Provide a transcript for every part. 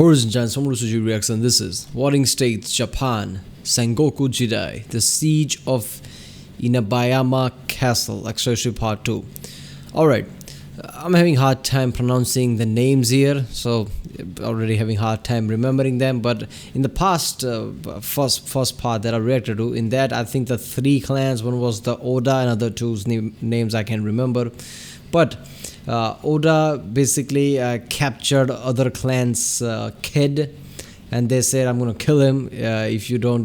Horizon Samurai reaction. This is Warring States, Japan, Sengoku Jidai, The Siege of Inabayama Castle, Extraction Part 2. Alright, I'm having hard time pronouncing the names here, so already having hard time remembering them, but in the past, first part that I reacted to, in that I think the three clans, one was the Oda and other two's names I can remember, but Oda basically captured other clans' kid, and they said, I'm gonna kill him if you don't,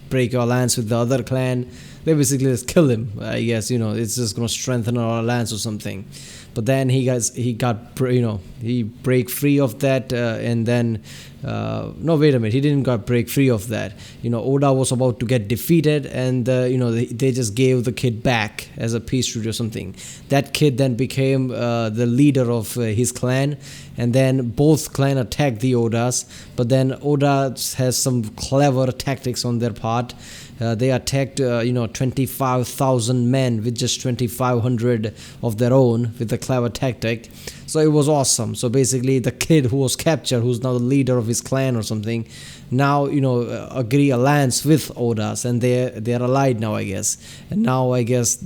break your alliance with the other clan. They basically just kill him. I guess it's just gonna strengthen our alliance or something. But then he break free of that, and then no, wait a minute, he didn't break free of that. Oda was about to get defeated, and they just gave the kid back as a peace treaty or something. That kid then became the leader of his clan, and then both clan attacked the Odas. But then Oda has some clever tactics on their part. They attacked 25,000 men with just 2,500 of their own with a clever tactic. So it was awesome. So basically the kid who was captured, who's now the leader of his clan or something, now agree alliance with Odas, and they're allied now, I guess. And now I guess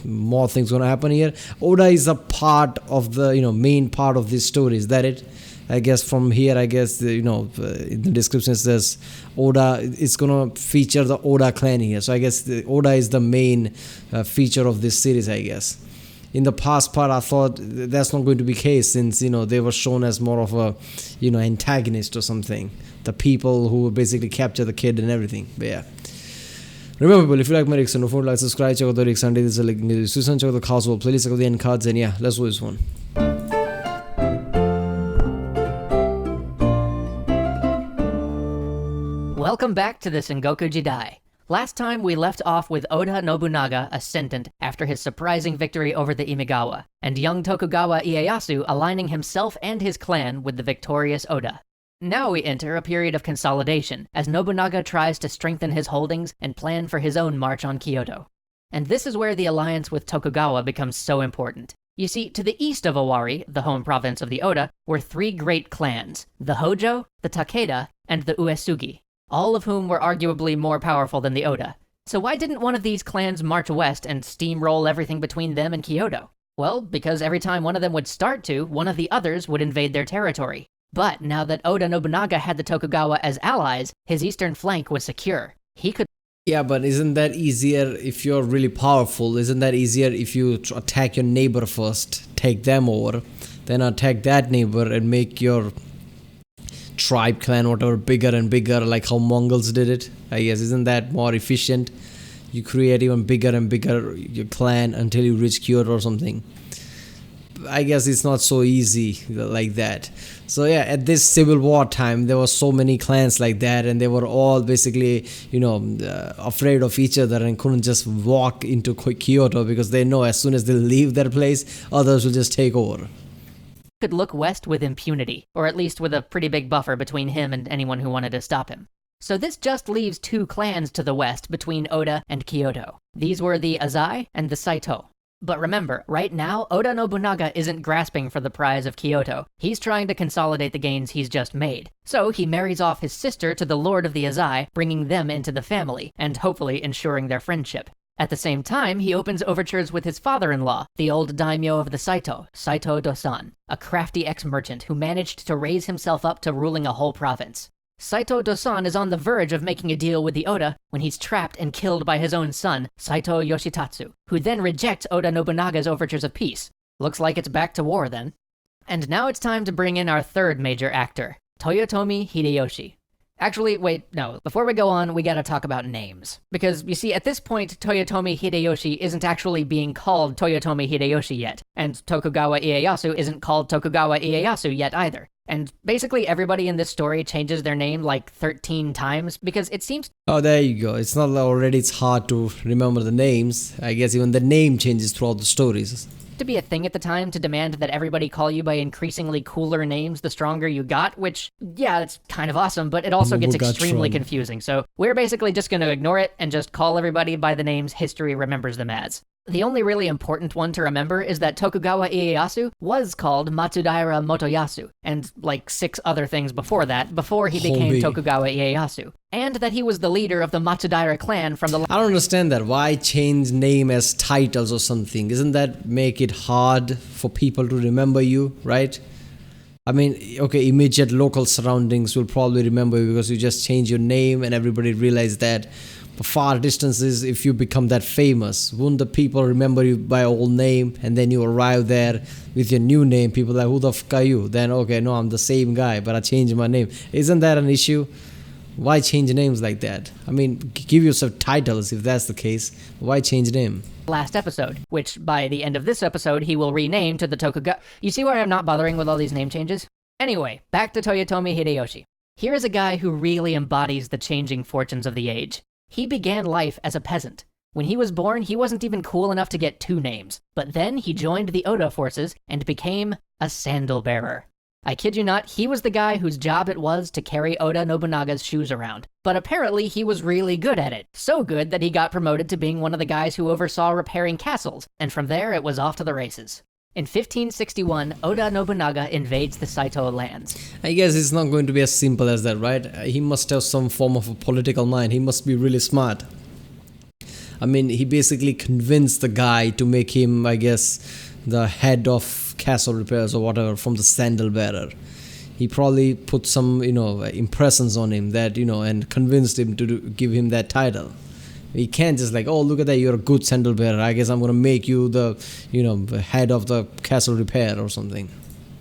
more things gonna happen here. Oda is a part of the main part of this story. Is that it? I guess from here, I guess in the description it says Oda. It's gonna feature the Oda clan here. So I guess the Oda is the main feature of this series, I guess. In the past part, I thought that's not going to be the case, since they were shown as more of a antagonist or something. The people who basically capture the kid and everything. But yeah. Remember, people, if you like my reaction, don't forget to subscribe, check out the reaction. This is a link in the description. Check out the casual playlist, check out the end cards, and yeah, let's do this one. Welcome back to the Sengoku Jidai. Last time we left off with Oda Nobunaga ascendant after his surprising victory over the Imagawa, and young Tokugawa Ieyasu aligning himself and his clan with the victorious Oda. Now we enter a period of consolidation, as Nobunaga tries to strengthen his holdings and plan for his own march on Kyoto. And this is where the alliance with Tokugawa becomes so important. You see, to the east of Owari, the home province of the Oda, were three great clans, the Hojo, the Takeda, and the Uesugi, all of whom were arguably more powerful than the Oda. So why didn't one of these clans march west and steamroll everything between them and Kyoto? Well, because every time one of them would start to, one of the others would invade their territory. But now that Oda Nobunaga had the Tokugawa as allies, his eastern flank was secure. He could... Yeah, but isn't that easier if you're really powerful? Isn't that easier if you attack your neighbor first, take them over, then attack that neighbor and make your tribe, clan, whatever, bigger and bigger, like how Mongols did it? I guess, isn't that more efficient? You create even bigger and bigger your clan until you reach Kyoto or something. I guess it's not so easy like that. So yeah, at this civil war time, there were so many clans like that, and they were all basically afraid of each other and couldn't just walk into Kyoto, because they know as soon as they leave their place, others will just take over. Could look west with impunity, or at least with a pretty big buffer between him and anyone who wanted to stop him. So this just leaves two clans to the west between Oda and Kyoto. These were the Azai and the Saito. But remember, right now, Oda Nobunaga isn't grasping for the prize of Kyoto. He's trying to consolidate the gains he's just made. So he marries off his sister to the lord of the Azai, bringing them into the family, and hopefully ensuring their friendship. At the same time, he opens overtures with his father-in-law, the old daimyo of the Saito, Saito Dosan, a crafty ex-merchant who managed to raise himself up to ruling a whole province. Saito Dosan is on the verge of making a deal with the Oda when he's trapped and killed by his own son, Saito Yoshitatsu, who then rejects Oda Nobunaga's overtures of peace. Looks like it's back to war then. And now it's time to bring in our third major actor, Toyotomi Hideyoshi. Actually, wait, no. Before we go on, we gotta talk about names. Because, you see, at this point, Toyotomi Hideyoshi isn't actually being called Toyotomi Hideyoshi yet, and Tokugawa Ieyasu isn't called Tokugawa Ieyasu yet either. And basically everybody in this story changes their name like 13 times, because it seems... Oh, there you go. It's not already it's hard to remember the names. I guess even the name changes throughout the stories. To be a thing at the time to demand that everybody call you by increasingly cooler names the stronger you got, which, yeah, it's kind of awesome, but it also gets extremely confusing. So we're basically just going to ignore it and just call everybody by the names history remembers them as. The only really important one to remember is that Tokugawa Ieyasu was called Matsudaira Motoyasu, and like 6 other things before that, before he became Homie. Tokugawa Ieyasu. And that he was the leader of the Matsudaira clan from the... I don't understand that. Why change name as titles or something? Isn't that make it hard for people to remember you, right? I mean, okay, immediate local surroundings will probably remember you because you just change your name and everybody realize that. But far distances, if you become that famous, won't the people remember you by old name, and then you arrive there with your new name, people are like, who the fuck are you? Then, okay, no, I'm the same guy, but I changed my name. Isn't that an issue? Why change names like that? I mean, give yourself titles if that's the case. Why change name? last episode, which by the end of this episode he will rename to the Tokugawa. You see why I'm not bothering with all these name changes? Anyway, back to Toyotomi Hideyoshi. Here is a guy who really embodies the changing fortunes of the age. He began life as a peasant. When he was born, he wasn't even cool enough to get 2 names, but then he joined the Oda forces and became a sandal bearer. I kid you not, he was the guy whose job it was to carry Oda Nobunaga's shoes around. But apparently he was really good at it. So good that he got promoted to being one of the guys who oversaw repairing castles, and from there it was off to the races. In 1561, Oda Nobunaga invades the Saito lands. I guess it's not going to be as simple as that, right? He must have some form of a political mind. He must be really smart. I mean, he basically convinced the guy to make him, I guess, the head of castle repairs or whatever from the sandal bearer. He probably put some, impressions on him that, and convinced him to give him that title. He can't just like, oh, look at that, you're a good sandal bearer. I guess I'm going to make you the, head of the castle repair or something.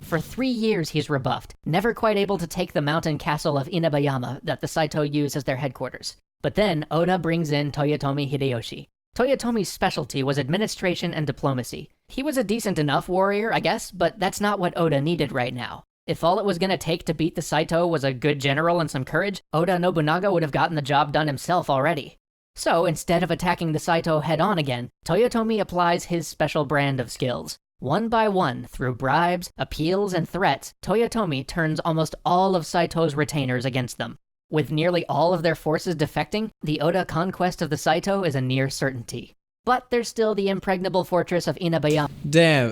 For 3 years he's rebuffed, never quite able to take the mountain castle of Inabayama that the Saito use as their headquarters. But then Oda brings in Toyotomi Hideyoshi. Toyotomi's specialty was administration and diplomacy. He was a decent enough warrior, I guess, but that's not what Oda needed right now. If all it was going to take to beat the Saito was a good general and some courage, Oda Nobunaga would have gotten the job done himself already. So instead of attacking the Saito head-on again, Toyotomi applies his special brand of skills. One by one, through bribes, appeals, and threats, Toyotomi turns almost all of Saito's retainers against them. With nearly all of their forces defecting, the Oda conquest of the Saito is a near certainty. But there's still the impregnable fortress of Inabayama. Damn,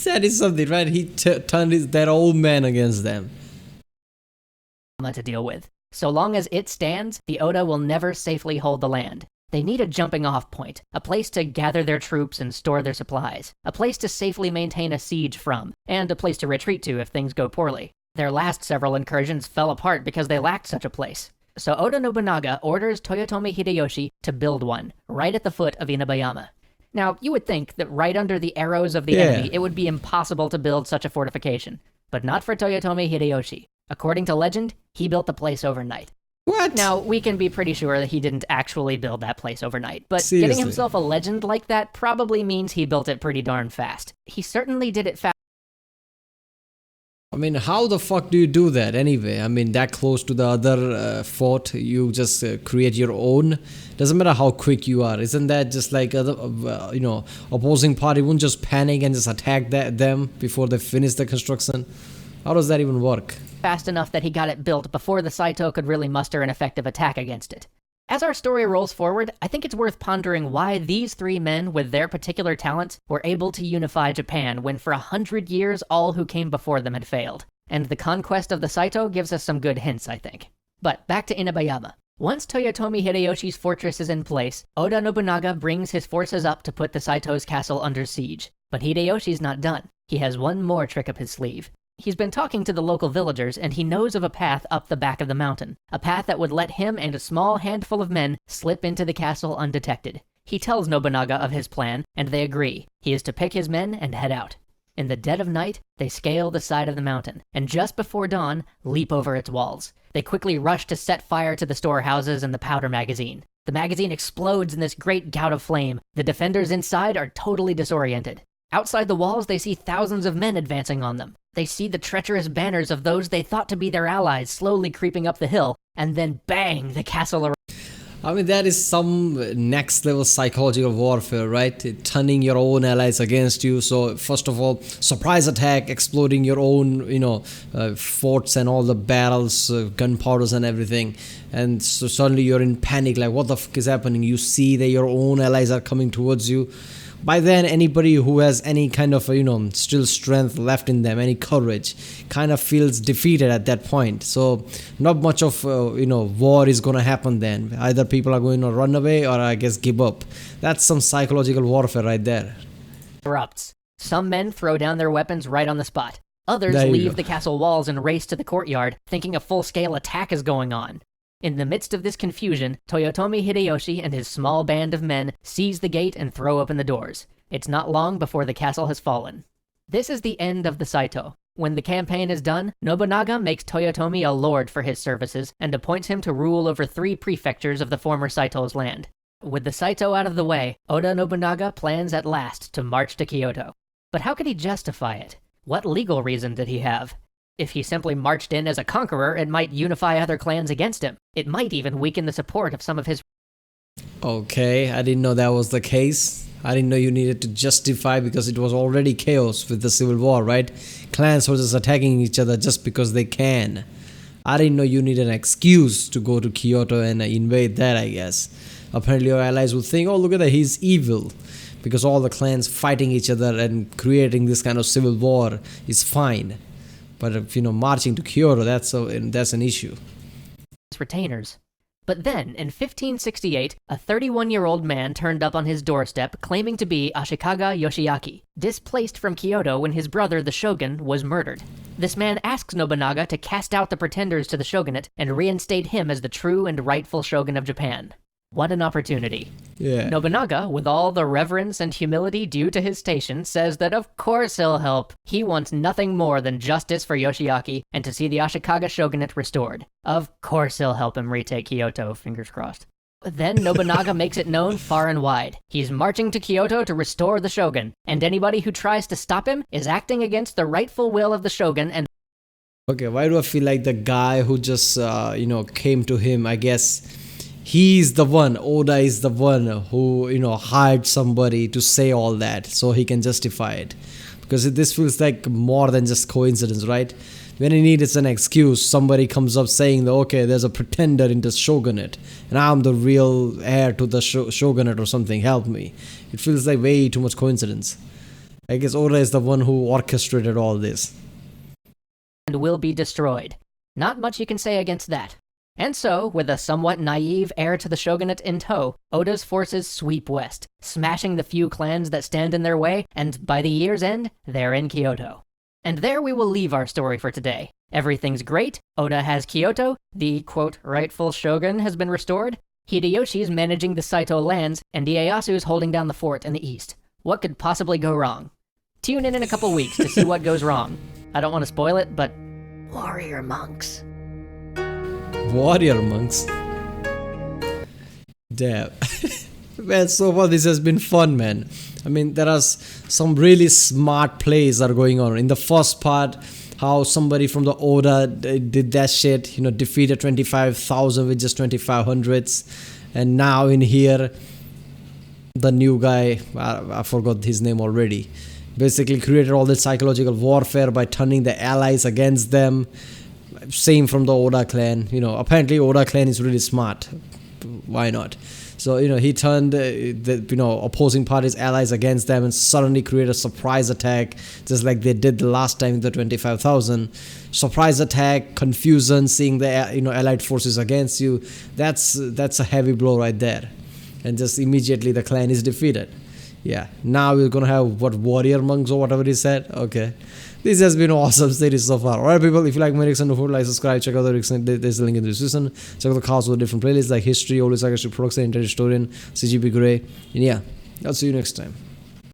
that is something, right? He turned that old man against them. To deal with. So long as it stands, the Oda will never safely hold the land. They need a jumping-off point, a place to gather their troops and store their supplies, a place to safely maintain a siege from, and a place to retreat to if things go poorly. Their last several incursions fell apart because they lacked such a place. So Oda Nobunaga orders Toyotomi Hideyoshi to build one, right at the foot of Inabayama. Now, you would think that right under the arrows of the enemy, it would be impossible to build such a fortification. But not for Toyotomi Hideyoshi. According to legend, he built the place overnight. What? Now, we can be pretty sure that he didn't actually build that place overnight, but Seriously. getting himself a legend like that probably means he built it pretty darn fast. He certainly did it fast. I mean, how the fuck do you do that anyway? I mean, that close to the other fort, you just create your own. Doesn't matter how quick you are. Isn't that just like other, opposing party won't just panic and just attack them before they finish the construction? How does that even work? Fast enough that he got it built before the Saito could really muster an effective attack against it. As our story rolls forward, I think it's worth pondering why these 3 men with their particular talents were able to unify Japan when for 100 years all who came before them had failed. And the conquest of the Saito gives us some good hints, I think. But back to Inabayama. Once Toyotomi Hideyoshi's fortress is in place, Oda Nobunaga brings his forces up to put the Saito's castle under siege. But Hideyoshi's not done. He has one more trick up his sleeve. He's been talking to the local villagers, and he knows of a path up the back of the mountain. A path that would let him and a small handful of men slip into the castle undetected. He tells Nobunaga of his plan, and they agree. He is to pick his men and head out. In the dead of night, they scale the side of the mountain, and just before dawn, leap over its walls. They quickly rush to set fire to the storehouses and the powder magazine. The magazine explodes in this great gout of flame. The defenders inside are totally disoriented. Outside the walls, they see thousands of men advancing on them. They see the treacherous banners of those they thought to be their allies slowly creeping up the hill, and then bang, the castle. I mean, that is some next level psychological warfare, right? Turning your own allies against you. So first of all, surprise attack, exploding your own, forts and all the barrels, gunpowders and everything. And so suddenly you're in panic, like what the fuck is happening? You see that your own allies are coming towards you. By then, anybody who has any kind of still strength left in them, any courage, kind of feels defeated at that point. So not much of war is gonna happen then. Either people are going to run away or I guess give up. That's some psychological warfare right there. Erupts. Some men throw down their weapons right on the spot. Others There you leave go. the castle walls and race to the courtyard, thinking a full-scale attack is going on. In the midst of this confusion, Toyotomi Hideyoshi and his small band of men seize the gate and throw open the doors. It's not long before the castle has fallen. This is the end of the Saito. When the campaign is done, Nobunaga makes Toyotomi a lord for his services and appoints him to rule over 3 prefectures of the former Saito's land. With the Saito out of the way, Oda Nobunaga plans at last to march to Kyoto. But how could he justify it? What legal reason did he have? If he simply marched in as a conqueror, it might unify other clans against him. It might even weaken the support of some of his... Okay, I didn't know that was the case. I didn't know you needed to justify because it was already chaos with the civil war, right? Clans were just attacking each other just because they can. I didn't know you needed an excuse to go to Kyoto and invade that, I guess. Apparently your allies would think, oh, look at that, he's evil. Because all the clans fighting each other and creating this kind of civil war is fine. But if, marching to Kyoto, that's an issue. retainers. But then, in 1568, a 31-year-old man turned up on his doorstep claiming to be Ashikaga Yoshiaki, displaced from Kyoto when his brother, the shogun, was murdered. This man asks Nobunaga to cast out the pretenders to the shogunate and reinstate him as the true and rightful shogun of Japan. What an opportunity. Yeah. Nobunaga, with all the reverence and humility due to his station, says that of course he'll help. He wants nothing more than justice for Yoshiaki and to see the Ashikaga shogunate restored. Of course he'll help him retake Kyoto, fingers crossed. Then Nobunaga makes it known far and wide. He's marching to Kyoto to restore the shogun, and anybody who tries to stop him is acting against the rightful will of the shogun and... Okay, why do I feel like the guy who just, came to him, I guess... He's the one, Oda is the one who, hired somebody to say all that so he can justify it. Because this feels like more than just coincidence, right? When he needs an excuse, somebody comes up saying that, okay, there's a pretender in the shogunate and I'm the real heir to the shogunate or something, help me. It feels like way too much coincidence. I guess Oda is the one who orchestrated all this. and will be destroyed. Not much you can say against that. And so, with a somewhat naive heir to the shogunate in tow, Oda's forces sweep west, smashing the few clans that stand in their way, and by the year's end, they're in Kyoto. And there we will leave our story for today. Everything's great, Oda has Kyoto, the, quote, rightful shogun has been restored, Hideyoshi's managing the Saito lands, and Ieyasu's holding down the fort in the east. What could possibly go wrong? Tune in a couple weeks to see what goes wrong. I don't want to spoil it, but... warrior monks. Warrior monks. Damn. Man, so far this has been fun, man. I mean, there are some really smart plays that are going on. In the first part, how somebody from the Oda did that shit, defeated 25,000 with just 2,500s. And now in here, the new guy, I forgot his name already, basically created all this psychological warfare by turning the allies against them. Same from the Oda clan. Apparently Oda clan is really smart. Why not? So, he turned the opposing parties' allies against them and suddenly created a surprise attack, just like they did the last time with the 25,000. Surprise attack, confusion, seeing the allied forces against you. That's a heavy blow right there. And just immediately the clan is defeated. Yeah, now we're gonna have warrior monks or whatever he said. Okay, this has been an awesome series so far. Alright, people, if you like my reaction, like, subscribe, check out the reaction. There's a link in the description. Check out the cast with different playlists like history, always like production, internet historian, CGP Grey, and yeah, I'll see you next time.